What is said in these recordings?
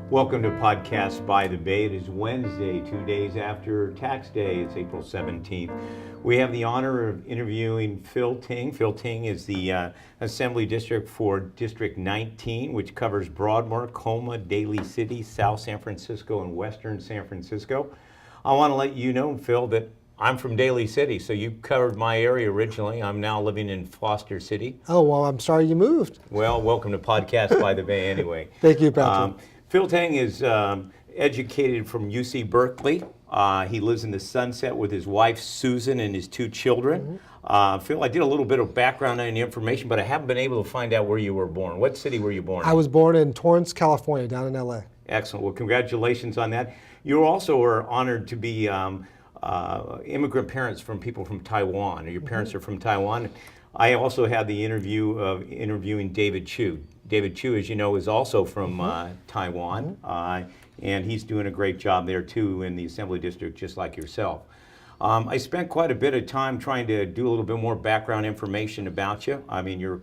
Welcome to Podcast by the Bay. It is Wednesday, 2 days after Tax Day. It's April 17th. We have the honor of interviewing Phil Ting. Phil Ting is the Assembly District for District 19, which covers Broadmoor, Colma, Daly City, South San Francisco, and Western San Francisco. I want to let you know, Phil, that I'm from Daly City, so you covered my area originally. I'm now living in Foster City. Oh, well, I'm sorry you moved. Well, welcome to Podcast by the Bay anyway. Thank you, Patrick. Phil Ting is educated from UC Berkeley. He lives in the Sunset with his wife, Susan, and his two children. Phil, I did a little bit of background on your information, but I haven't been able to find out where you were born. What city were you born in? I was born in Torrance, California, down in LA. Excellent. Well, congratulations on that. You also are honored to be immigrant parents from people from Taiwan. Your parents are from Taiwan. I also had the interview of interviewing David Chu. David Chu, as you know, is also from Taiwan, and he's doing a great job there too in the Assembly District, just like yourself. I spent quite a bit of time trying to do a little bit more background information about you. I mean, you're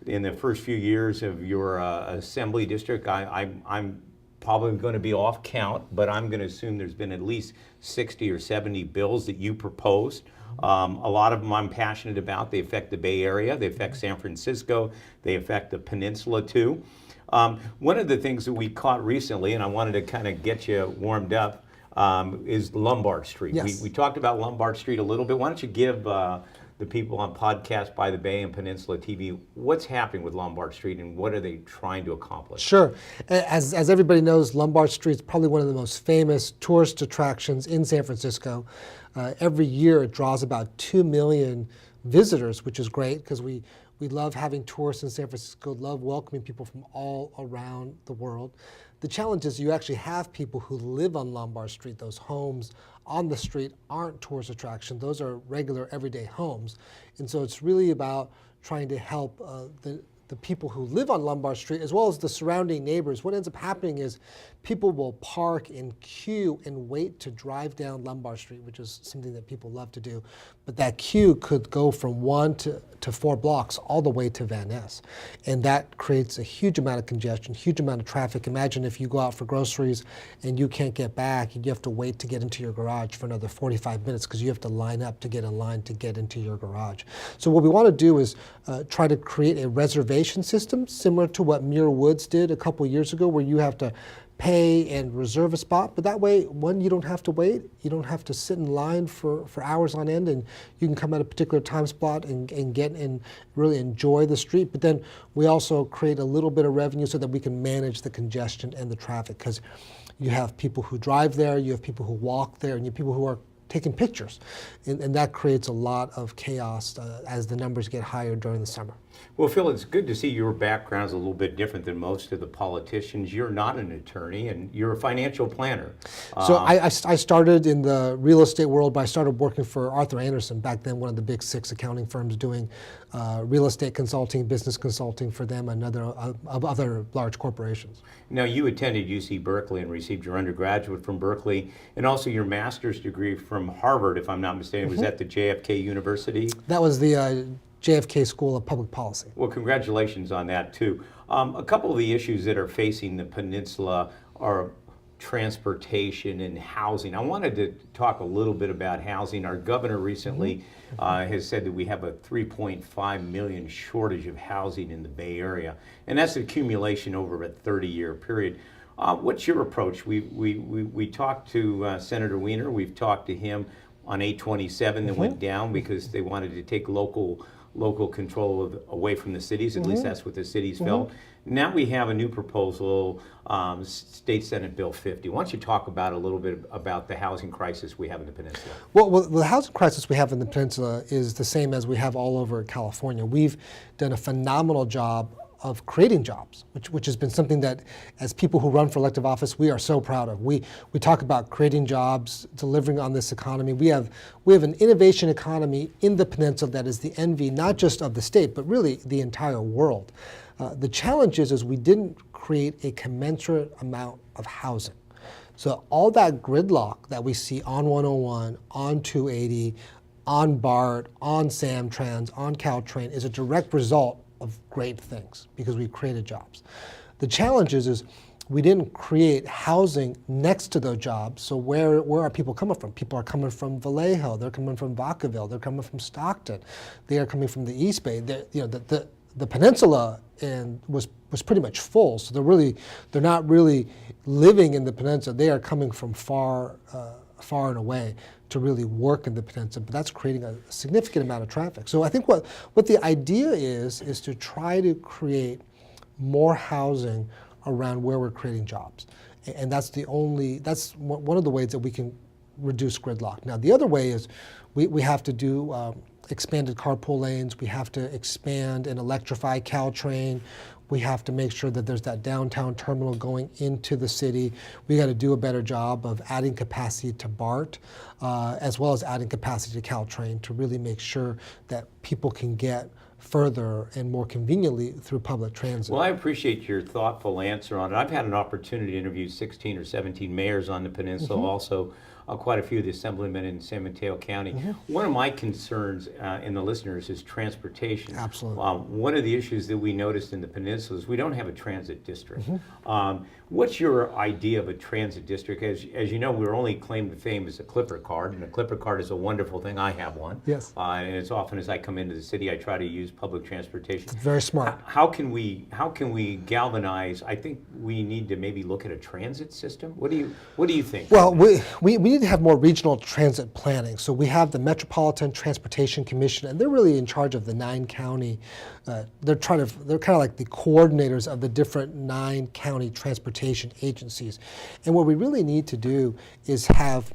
in the first few years of your Assembly District, I'm probably going to be off count, but I'm going to assume there's been at least 60 or 70 bills that you proposed. A lot of them I'm passionate about. They affect the Bay Area, they affect San Francisco, they affect the peninsula too. One of the things that we caught recently, and I wanted to kind of get you warmed up, is Lombard Street. Yes. We talked about Lombard Street a little bit. Why don't you give the people on Podcast by the Bay and Peninsula TV what's happening with Lombard Street and what are they trying to accomplish? Sure. As everybody knows, Lombard Street is probably one of the most famous tourist attractions in San Francisco. Every year it draws about 2 million visitors, which is great because we love having tourists in San Francisco, love welcoming people from all around the world. The challenge is you actually have people who live on Lombard Street. Those homes on the street aren't tourist attractions. Those are regular everyday homes. And so it's really about trying to help the people who live on Lombard Street as well as the surrounding neighbors. What ends up happening is people will park and queue and wait to drive down Lombard Street, which is something that people love to do. But that queue could go from 1 to 4 blocks all the way to Van Ness. And that creates a huge amount of congestion, huge amount of traffic. Imagine if you go out for groceries and you can't get back and you have to wait to get into your garage for another 45 minutes because you have to line up to get in line to get into your garage. So what we want to do is try to create a reservation system similar to what Muir Woods did a couple years ago, where you have to pay and reserve a spot, but that way, one, you don't have to wait, you don't have to sit in line for hours on end, and you can come at a particular time spot and get and really enjoy the street. But then we also create a little bit of revenue so that we can manage the congestion and the traffic, because you have people who drive there, you have people who walk there, and you have people who are taking pictures, and that creates a lot of chaos as the numbers get higher during the summer. Well, Phil, it's good to see your background is a little bit different than most of the politicians. You're not an attorney, and you're a financial planner. So I started in the real estate world, but I started working for Arthur Andersen, back then one of the big 6 accounting firms, doing real estate consulting, business consulting for them and other large corporations. Now, you attended UC Berkeley and received your undergraduate from Berkeley, and also your master's degree from Harvard, if I'm not mistaken. Was that the JFK University? That was the JFK School of Public Policy. Well, congratulations on that too. A couple of the issues that are facing the peninsula are transportation and housing. I wanted to talk a little bit about housing. Our governor recently has said that we have a 3.5 million shortage of housing in the Bay Area, and that's an accumulation over a 30-year period. What's your approach? We talked to Senator Wiener. We've talked to him on 827 that went down because they wanted to take local control away from the cities. At least that's what the cities felt. Now we have a new proposal, State Senate Bill 50. Why don't you talk about a little bit about the housing crisis we have in the peninsula? Well, the housing crisis we have in the peninsula is the same as we have all over California. We've done a phenomenal job of creating jobs, which has been something that, as people who run for elective office, we are so proud of. We talk about creating jobs, delivering on this economy. We have an innovation economy in the peninsula that is the envy not just of the state, but really the entire world. The challenge is we didn't create a commensurate amount of housing. So all that gridlock that we see on 101, on 280, on BART, on Samtrans, on Caltrain is a direct result of great things because we've created jobs. The challenge is we didn't create housing next to those jobs. So where are people coming from? People are coming from Vallejo. They're coming from Vacaville. They're coming from Stockton. They are coming from the East Bay. The peninsula was pretty much full. So they're not really living in the peninsula. They are coming from far and away to really work in the peninsula, but that's creating a significant amount of traffic. So I think what the idea is to try to create more housing around where we're creating jobs. And that's one of the ways that we can reduce gridlock. Now the other way is we have to do expanded carpool lanes, we have to expand and electrify Caltrain, we have to make sure that there's that downtown terminal going into the city. We got to do a better job of adding capacity to BART, as well as adding capacity to Caltrain to really make sure that people can get further and more conveniently through public transit. Well, I appreciate your thoughtful answer on it. I've had an opportunity to interview 16 or 17 mayors on the peninsula, also quite a few of the assemblymen in San Mateo County. One of my concerns in the listeners is transportation. Absolutely. One of the issues that we noticed in the peninsula is we don't have a transit district. What's your idea of a transit district? As you know, we're only claim to fame as a Clipper card, and a Clipper card is a wonderful thing. I have one. Yes. And as often as I come into the city, I try to use public transportation. It's very smart. How can we galvanize? I think we need to maybe look at a transit system. What do you think? Well, we need to have more regional transit planning. So we have the Metropolitan Transportation Commission, and they're really in charge of the 9-county. They're kind of like the coordinators of the different 9-county transportation agencies. And what we really need to do is have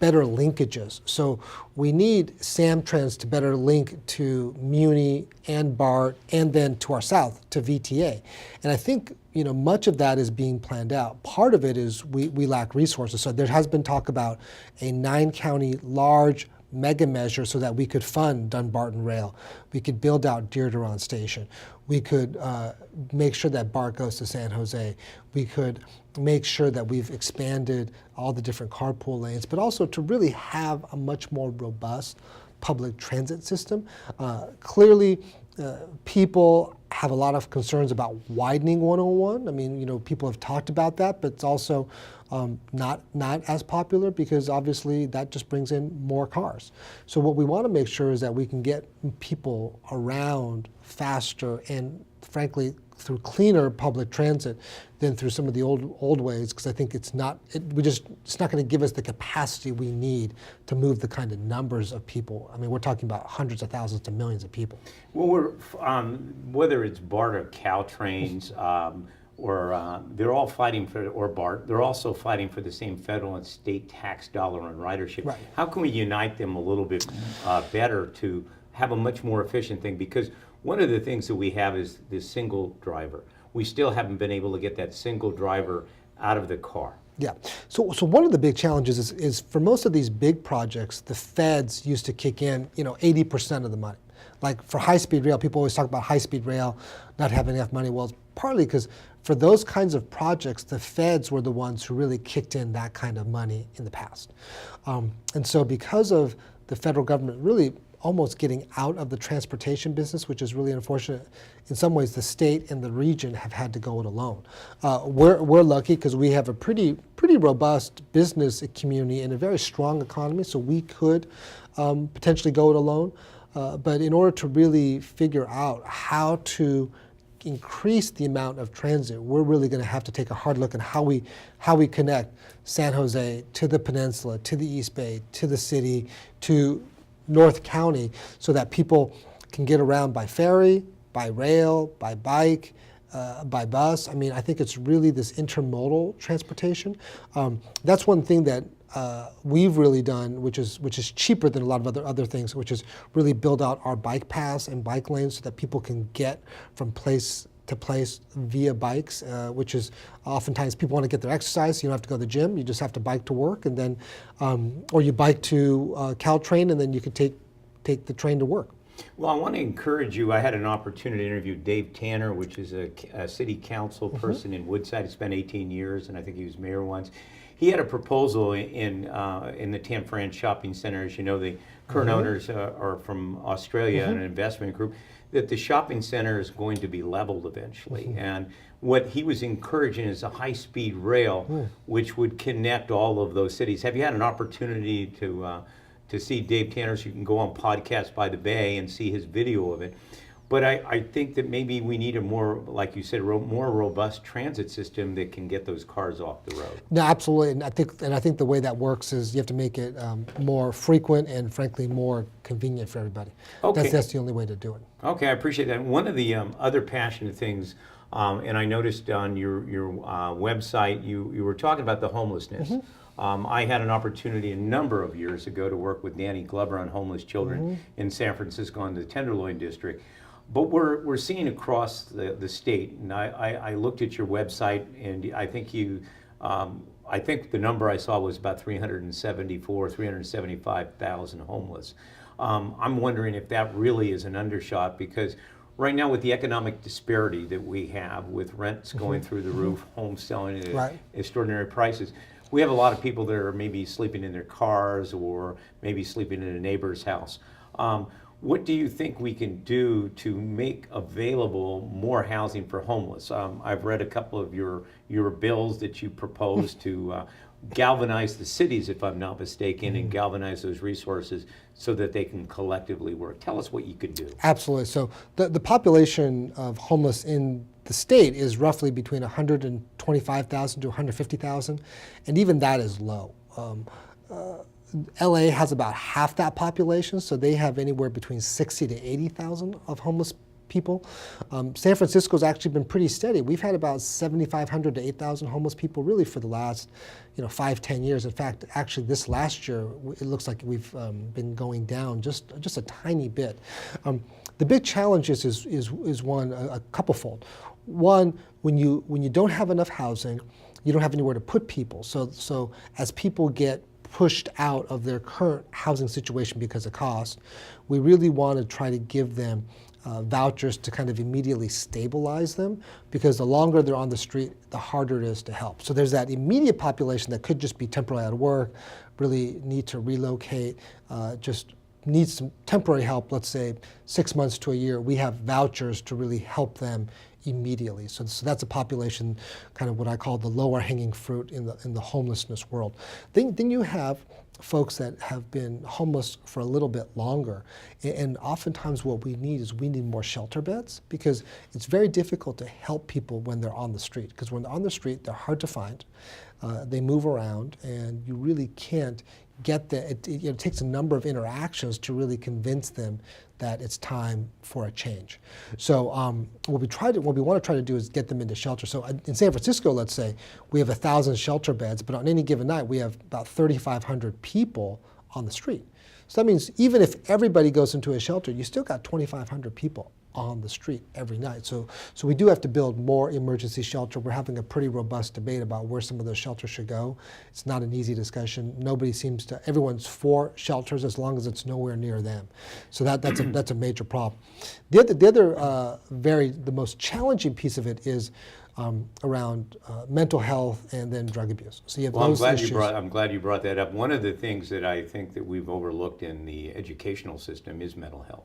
better linkages. So we need SamTrans to better link to Muni and BART, and then to our south to VTA. And I think much of that is being planned out. Part of it is we lack resources. So there has been talk about a 9-county large mega measure so that we could fund Dunbarton Rail. We could build out Dearderon Station. We could make sure that BART goes to San Jose. We could make sure that we've expanded all the different carpool lanes, but also to really have a much more robust public transit system. Clearly, people have a lot of concerns about widening 101. I mean, people have talked about that, but it's also not as popular because obviously that just brings in more cars. So what we want to make sure is that we can get people around faster and, frankly, through cleaner public transit than through some of the old ways, because I think it's not going to give us the capacity we need to move the kind of numbers of people. I mean, we're talking about hundreds of thousands to millions of people. Well, whether it's BART or Caltrains, they're all fighting for, or BART, they're also fighting for the same federal and state tax dollar on ridership. Right. How can we unite them a little bit better to have a much more efficient thing? Because one of the things that we have is this single driver. We still haven't been able to get that single driver out of the car. Yeah. So one of the big challenges is for most of these big projects, the feds used to kick in 80% of the money. Like for high-speed rail, people always talk about high-speed rail not having enough money. Well, it's partly because for those kinds of projects, the feds were the ones who really kicked in that kind of money in the past. And so because of the federal government really almost getting out of the transportation business, which is really unfortunate. In some ways, the state and the region have had to go it alone. We're lucky because we have a pretty robust business community and a very strong economy, so we could potentially go it alone. But in order to really figure out how to increase the amount of transit, we're really going to have to take a hard look at how we connect San Jose to the peninsula, to the East Bay, to the city, to North County, so that people can get around by ferry, by rail, by bike, by bus. I mean, I think it's really this intermodal transportation. That's one thing that we've really done, which is cheaper than a lot of other things, which is really build out our bike paths and bike lanes so that people can get from place to place via bikes, which is oftentimes people want to get their exercise. You don't have to go to the gym. You just have to bike to work, and then, or you bike to Caltrain, and then you can take the train to work. Well, I want to encourage you. I had an opportunity to interview Dave Tanner, which is a city council person in Woodside. He spent 18 years, and I think he was mayor once. He had a proposal in the Tan Fran Shopping Center. As you know, the current owners are from Australia, an investment group. that the shopping center is going to be leveled eventually. And what he was encouraging is a high-speed rail, which would connect all of those cities. Have you had an opportunity to see Dave Tanner's? You can go on Podcast by the Bay and see his video of it. But I think that maybe we need a more, like you said, more robust transit system that can get those cars off the road. No, absolutely, and I think the way that works is you have to make it more frequent and, frankly, more convenient for everybody. Okay. That's the only way to do it. Okay, I appreciate that. One of the other passionate things, and I noticed on your website, you were talking about the homelessness. I had an opportunity a number of years ago to work with Danny Glover on homeless children in San Francisco in the Tenderloin district. But we're seeing across the state, and I looked at your website, and I think I think the number I saw was about 375,000 homeless. I'm wondering if that really is an undershot, because right now with the economic disparity that we have, with rents going through the roof, homes selling at extraordinary prices, we have a lot of people that are maybe sleeping in their cars or maybe sleeping in a neighbor's house. What do you think we can do to make available more housing for homeless? I've read a couple of your bills that you propose to galvanize the cities, if I'm not mistaken, and galvanize those resources so that they can collectively work. Tell us what you could do. Absolutely. So the population of homeless in the state is roughly between 125,000 to 150,000, and even that is low. LA has about half that population, so they have anywhere between 60 to 80,000 of homeless people. San Francisco's actually been pretty steady. We've had about 7,500 to 8,000 homeless people really for the last 5-10 years. In fact, actually this last year, it looks like we've been going down just a tiny bit. The big challenge is one, a couple-fold. One, when you don't have enough housing, you don't have anywhere to put people. So as people get pushed out of their current housing situation because of cost, we really want to try to give them vouchers to kind of immediately stabilize them, because the longer they're on the street, the harder it is to help. So there's that immediate population that could just be temporarily out of work, really need to relocate, just needs some temporary help, let's say 6 months to a year. We have vouchers to really help them immediately. So that's a population, kind of what I call the lower hanging fruit in the homelessness world. Then you have folks that have been homeless for a little bit longer. And oftentimes what we need more shelter beds, because it's very difficult to help people when they're on the street. Because when they're on the street, they're hard to find. They move around, and you really can't get it takes a number of interactions to really convince them that it's time for a change. So what we want to try to do is get them into shelter. So in San Francisco, let's say, we have 1,000 shelter beds, but on any given night, we have about 3,500 people on the street. So that means even if everybody goes into a shelter, you still got 2,500 people on the street every night. So we do have to build more emergency shelter. We're having a pretty robust debate about where some of those shelters should go. It's not an easy discussion. Everyone's for shelters as long as it's nowhere near them. So that's a major problem. The most challenging piece of it is around mental health and then drug abuse. So you have those issues. I'm glad you brought that up. One of the things that I think that we've overlooked in the educational system is mental health.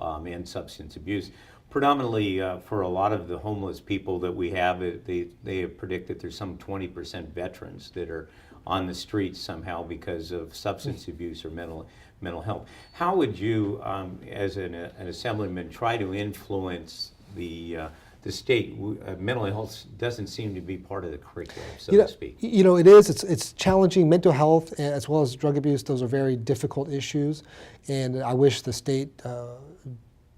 And substance abuse. Predominantly for a lot of the homeless people that we have, they predict that there's some 20% veterans that are on the streets somehow because of substance abuse or mental health. How would you, as an assemblyman, try to influence the state? Mental health doesn't seem to be part of the curriculum, so to speak. It is. It's challenging. Mental health as well as drug abuse, those are very difficult issues, and I wish the state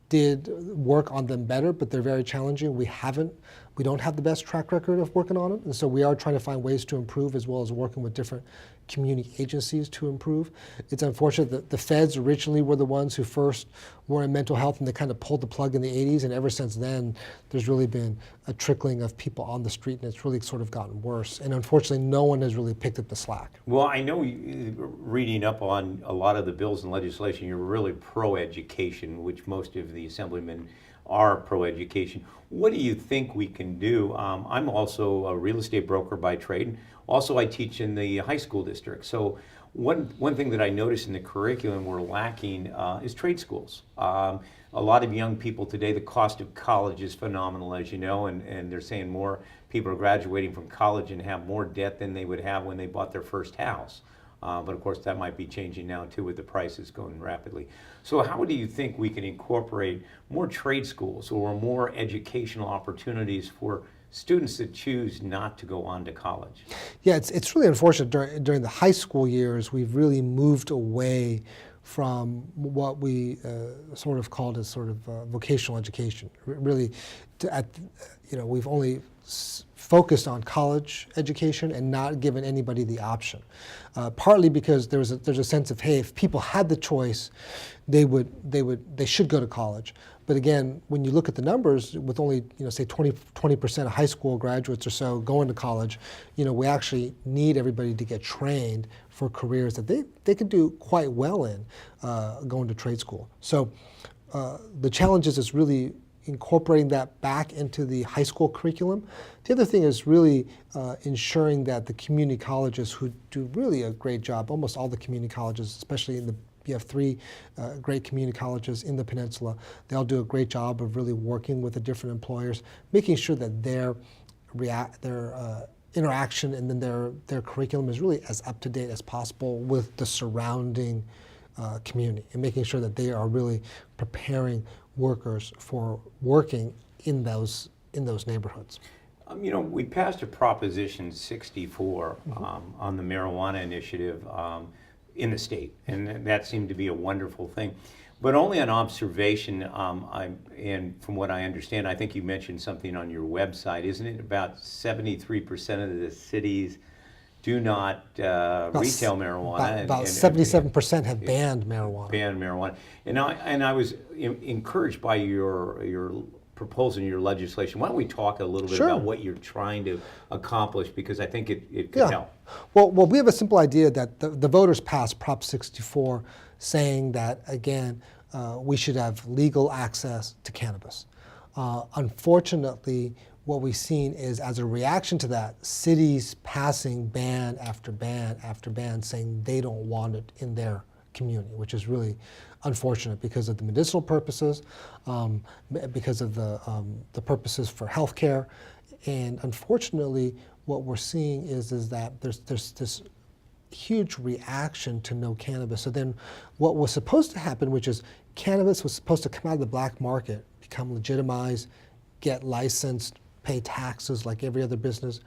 did work on them better, but they're very challenging. We don't have the best track record of working on them, and so we are trying to find ways to improve, as well as working with different community agencies to improve. It's unfortunate that the feds originally were the ones who first were in mental health, and they kind of pulled the plug in the 80s, and ever since then, there's really been a trickling of people on the street, and it's really sort of gotten worse. And unfortunately, no one has really picked up the slack. Well, I know reading up on a lot of the bills and legislation, you're really pro-education, which most of the assemblymen are pro-education. What do you think we can do? I'm also a real estate broker by trade. Also, I teach in the high school district. So one thing that I noticed in the curriculum we're lacking is trade schools. a lot of young people today, the cost of college is phenomenal, as you know, and they're saying more people are graduating from college and have more debt than they would have when they bought their first house. But of course, that might be changing now too with the prices going rapidly. So how do you think we can incorporate more trade schools or more educational opportunities for students that choose not to go on to college? Yeah, it's really unfortunate. During the high school years, we've really moved away from what we sort of called as sort of vocational education. Really, we've only focused on college education and not given anybody the option. Partly because there's a sense of, hey, if people had the choice, they should go to college. But again, when you look at the numbers, with only say 20% of high school graduates or so going to college, we actually need everybody to get trained for careers that they could do quite well in going to trade school. So the challenge is really incorporating that back into the high school curriculum. The other thing is really ensuring that the community colleges, who do really a great job, almost all the community colleges, especially you have 3 great community colleges in the peninsula, they all do a great job of really working with the different employers, making sure that their interaction and then their curriculum is really as up to date as possible with the surrounding community, and making sure that they are really preparing workers for working in those neighborhoods. We passed a Proposition 64 on the marijuana initiative in the state, and that seemed to be a wonderful thing. But only on observation, and from what I understand, I think you mentioned something on your website, isn't it about 73% of the cities do not retail marijuana? About 77% have banned marijuana. Banned marijuana. And I was encouraged by your proposal in your legislation. Why don't we talk a little bit about what you're trying to accomplish, because I think it could help. Well, we have a simple idea that the voters passed Prop 64 saying that, again, we should have legal access to cannabis. Unfortunately, what we've seen is, as a reaction to that, cities passing ban after ban after ban, saying they don't want it in their community, which is really unfortunate because of the medicinal purposes, because of the purposes for healthcare, and unfortunately, what we're seeing is that there's this huge reaction to no cannabis. So then, what was supposed to happen, which is cannabis was supposed to come out of the black market, become legitimized, get licensed, pay taxes like every other business.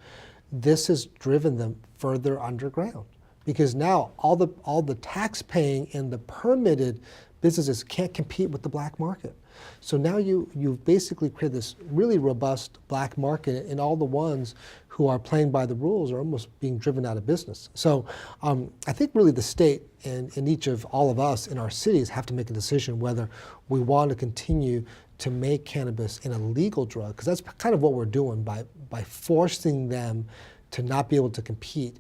This has driven them further underground, because now all the tax paying and the permitted businesses can't compete with the black market. So now you've basically created this really robust black market, and all the ones who are playing by the rules are almost being driven out of business. So I think really the state and each of all of us in our cities have to make a decision whether we want to continue to make cannabis an illegal drug, because that's kind of what we're doing by forcing them to not be able to compete,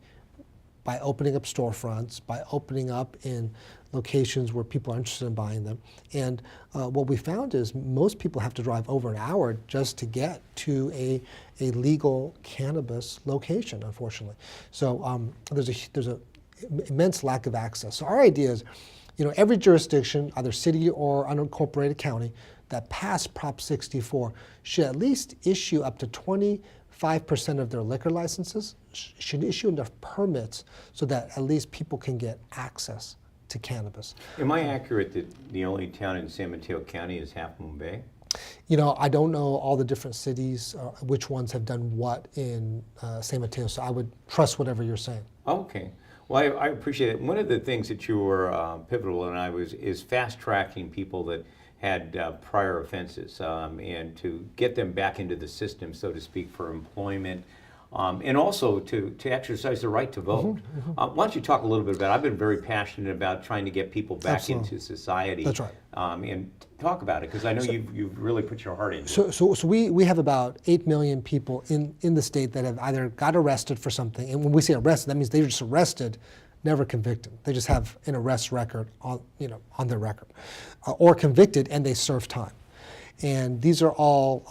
by opening up storefronts, by opening up in locations where people are interested in buying them. And what we found is most people have to drive over an hour just to get to a legal cannabis location, unfortunately. So there's a immense lack of access. So our idea is, every jurisdiction, either city or unincorporated county, that passed Prop 64 should at least issue up to 25% of their liquor licenses, should issue enough permits so that at least people can get access to cannabis. Am I accurate that the only town in San Mateo County is Half Moon Bay? I don't know all the different cities, which ones have done what in San Mateo, so I would trust whatever you're saying. Okay. Well, I appreciate it. One of the things that you were pivotal in is fast tracking people that had prior offenses and to get them back into the system, so to speak, for employment. And also to exercise the right to vote. Why don't you talk a little bit about it? I've been very passionate about trying to get people back into society. That's right. And talk about it, because I know you've really put your heart into it. So we have about 8 million people in the state that have either got arrested for something, and when we say arrested, that means they were just arrested, never convicted. They just have an arrest record on their record, or convicted and they serve time. And these are all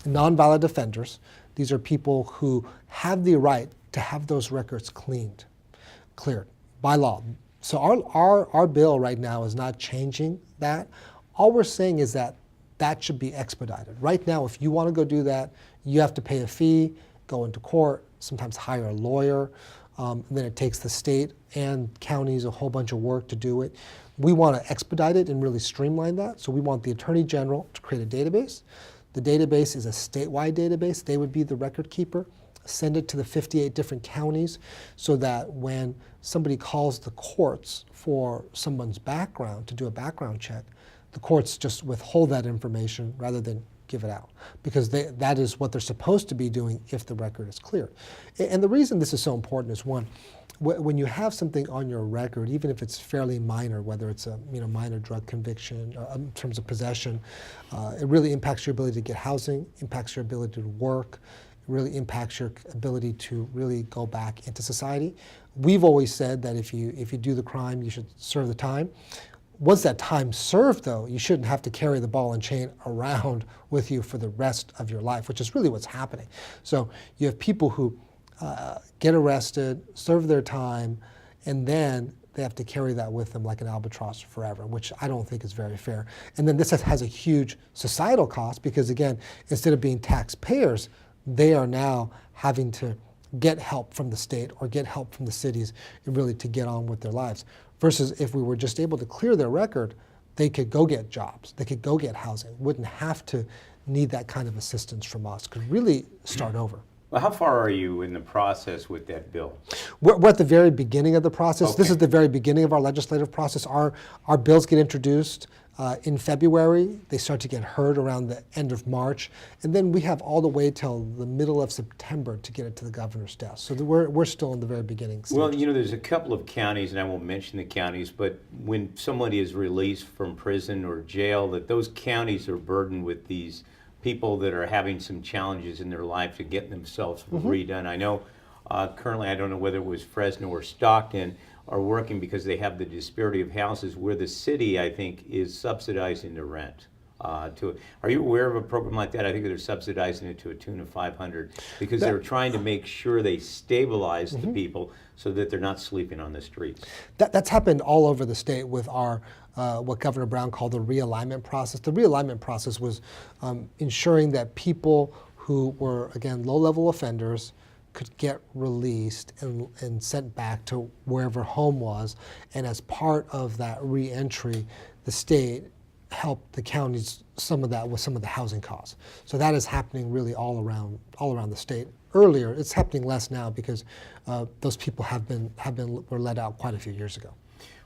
nonviolent offenders. These are people who have the right to have those records cleared by law. So our bill right now is not changing that. All we're saying is that that should be expedited. Right now, if you want to go do that, you have to pay a fee, go into court, sometimes hire a lawyer, and then it takes the state and counties a whole bunch of work to do it. We want to expedite it and really streamline that. So we want the Attorney General to create a database. The database is a statewide database. They would be the record keeper. Send it to the 58 different counties so that when somebody calls the courts for someone's background to do a background check, the courts just withhold that information rather than give it out, because that is what they're supposed to be doing if the record is clear. And the reason this is so important is, one, when you have something on your record, even if it's fairly minor, whether it's a minor drug conviction in terms of possession, it really impacts your ability to get housing, impacts your ability to work, it really impacts your ability to really go back into society. We've always said that if you do the crime, you should serve the time. Once that time's served, though, you shouldn't have to carry the ball and chain around with you for the rest of your life, which is really what's happening. So you have people who get arrested, serve their time, and then they have to carry that with them like an albatross forever, which I don't think is very fair. And then this has a huge societal cost because, again, instead of being taxpayers, they are now having to get help from the state or get help from the cities really to get on with their lives. Versus if we were just able to clear their record, they could go get jobs, they could go get housing, wouldn't have to need that kind of assistance from us, could really start over. Well, how far are you in the process with that bill? We're at the very beginning of the process. Okay. This is the very beginning of our legislative process. Our bills get introduced in February. They start to get heard around the end of March. And then we have all the way till the middle of September to get it to the governor's desk. So we're still in the very beginning stages. Well, there's a couple of counties, and I won't mention the counties, but when somebody is released from prison or jail, that those counties are burdened with these people that are having some challenges in their life to get themselves redone. I know currently, I don't know whether it was Fresno or Stockton, are working because they have the disparity of houses where the city, I think, is subsidizing the rent. Are you aware of a program like that? I think they're subsidizing it to a tune of $500 because they're trying to make sure they stabilize the people so that they're not sleeping on the streets. That's happened all over the state with our what Governor Brown called the realignment process. The realignment process was ensuring that people who were, again, low-level offenders could get released and sent back to wherever home was. And as part of that re-entry, the state helped the counties some of that with some of the housing costs. So that is happening really all around the state. Earlier, it's happening less now because those people were let out quite a few years ago.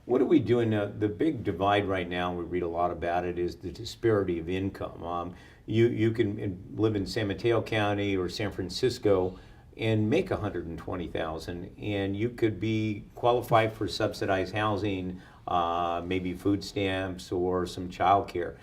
What are we doing? The big divide right now, we read a lot about it, is the disparity of income. You can live in San Mateo County or San Francisco and make $120,000, and you could be qualified for subsidized housing, maybe food stamps or some child care.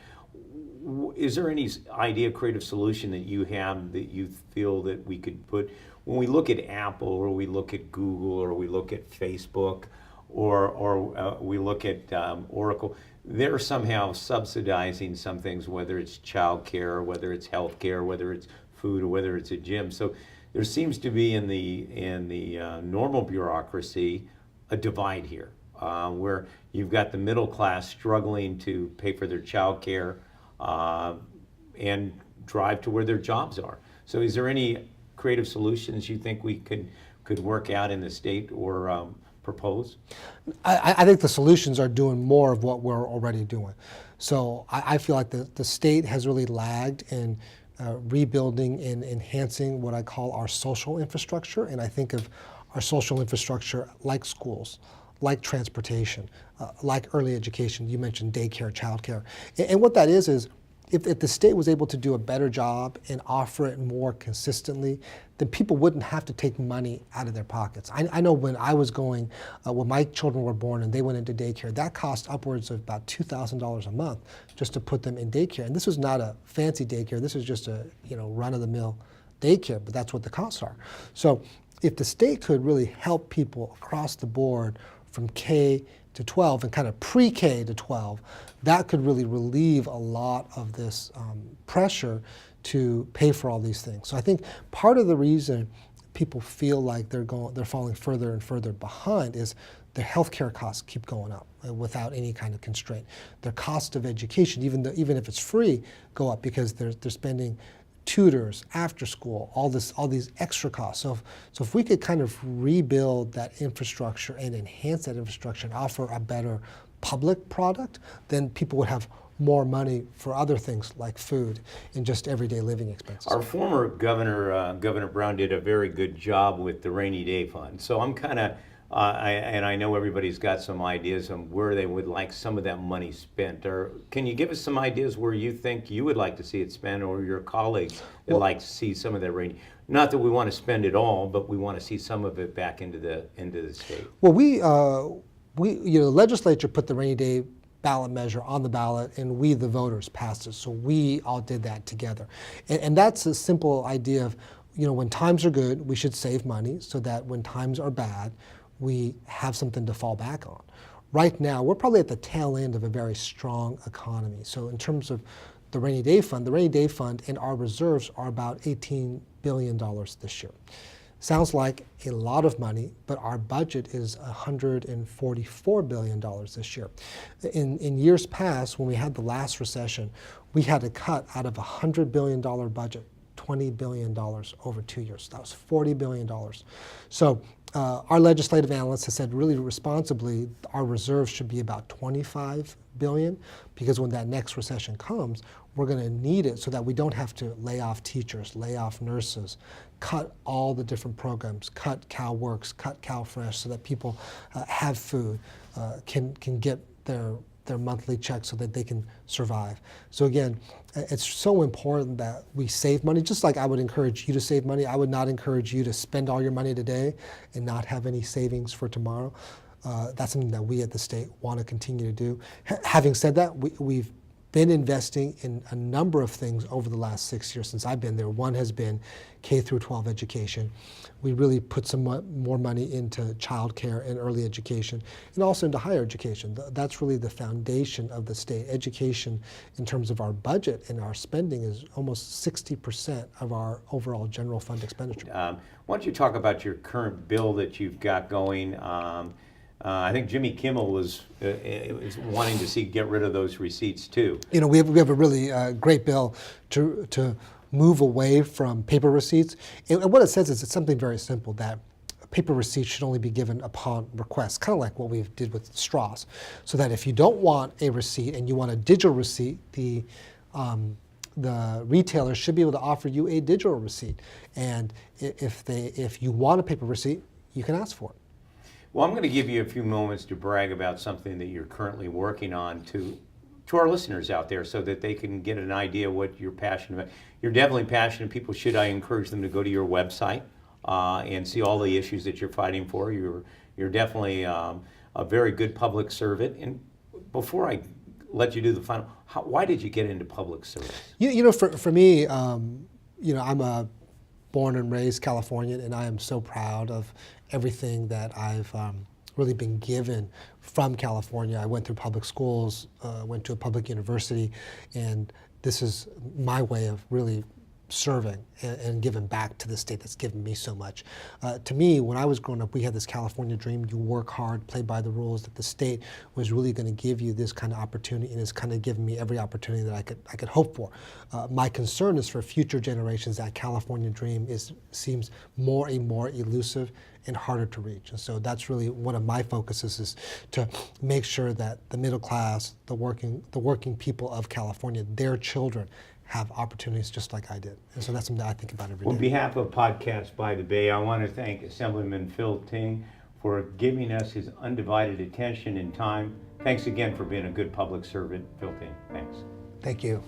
Is there any idea, creative solution that you have that you feel that we could put, when we look at Apple or we look at Google or we look at Facebook or we look at Oracle, they're somehow subsidizing some things, whether it's child care, whether it's health care, whether it's food, or whether it's a gym. So there seems to be in the normal bureaucracy a divide here, where you've got the middle class struggling to pay for their child care and drive to where their jobs are. So is there any creative solutions you think we could work out in the state or propose? I think the solutions are doing more of what we're already doing. So I feel like the state has really lagged in rebuilding and enhancing what I call our social infrastructure. And I think of our social infrastructure like schools, like transportation, like early education. You mentioned daycare, childcare. And what that is if the state was able to do a better job and offer it more consistently, then people wouldn't have to take money out of their pockets. I know when I was going, when my children were born and they went into daycare, that cost upwards of about $2,000 a month just to put them in daycare. And this was not a fancy daycare. This was just a run-of-the-mill daycare, but that's what the costs are. So if the state could really help people across the board from K to 12 and kind of pre-K to 12, that could really relieve a lot of this pressure to pay for all these things. So I think part of the reason people feel like they're falling further and further behind is their healthcare costs keep going up without any kind of constraint. Their cost of education, even if it's free, go up because they're spending tutors, after school, all these extra costs. So if we could kind of rebuild that infrastructure and enhance that infrastructure and offer a better public product, then people would have more money for other things like food and just everyday living expenses. Our former governor, Governor Brown, did a very good job with the rainy day fund. So I'm kind of, and I know everybody's got some ideas on where they would like some of that money spent. Or can you give us some ideas where you think you would like to see it spent, or your colleagues would like to see some of that rainy? Not that we want to spend it all, but we want to see some of it back into the state. Well, the legislature put the rainy day ballot measure on the ballot, and we, the voters, passed it. So we all did that together. And that's a simple idea of, when times are good, we should save money so that when times are bad, we have something to fall back on. Right now, we're probably at the tail end of a very strong economy. So in terms of the rainy day fund and our reserves are about $18 billion this year. Sounds like a lot of money, but our budget is $144 billion this year. In years past, when we had the last recession, we had to cut out of a $100 billion budget, $20 billion over 2 years. That was $40 billion. So our legislative analysts have said really responsibly our reserves should be about $25 billion, because when that next recession comes, we're going to need it so that we don't have to lay off teachers, lay off nurses, cut all the different programs, cut CalWorks, cut CalFresh, so that people have food, can get their monthly check so that they can survive. So again, it's so important that we save money. Just like I would encourage you to save money, I would not encourage you to spend all your money today and not have any savings for tomorrow. That's something that we at the state want to continue to do. Having said that, we've been investing in a number of things over the last 6 years since I've been there. One has been K through 12 education. We really put some more money into childcare and early education, and also into higher education. That's really the foundation of the state. Education, in terms of our budget and our spending, is almost 60% of our overall general fund expenditure. Why don't you talk about your current bill that you've got going? I think Jimmy Kimmel was wanting to get rid of those receipts too. We have a really great bill to move away from paper receipts. And what it says is it's something very simple, that paper receipts should only be given upon request, kind of like what we did with straws. So that if you don't want a receipt and you want a digital receipt, the retailer should be able to offer you a digital receipt. And if you want a paper receipt, you can ask for it. Well, I'm going to give you a few moments to brag about something that you're currently working on to our listeners out there, so that they can get an idea what you're passionate about. You're definitely passionate. People I encourage them to go to your website and see all the issues that you're fighting for. You're definitely a very good public servant. And before I let you do the final, why did you get into public service? For me, I'm a born and raised Californian, and I am so proud of everything that I've really been given from California. I went through public schools, went to a public university, and this is my way of really serving and giving back to the state that's given me so much. To me, when I was growing up, we had this California dream: you work hard, play by the rules, that the state was really going to give you this kind of opportunity, and it's kind of given me every opportunity that I could hope for. My concern is for future generations that California dream seems more and more elusive and harder to reach. And so that's really one of my focuses, is to make sure that the middle class, the working people of California, their children, have opportunities just like I did. And so that's something that I think about every day. On behalf of Podcast by the Bay, I want to thank Assemblyman Phil Ting for giving us his undivided attention and time. Thanks again for being a good public servant, Phil Ting. Thanks. Thank you.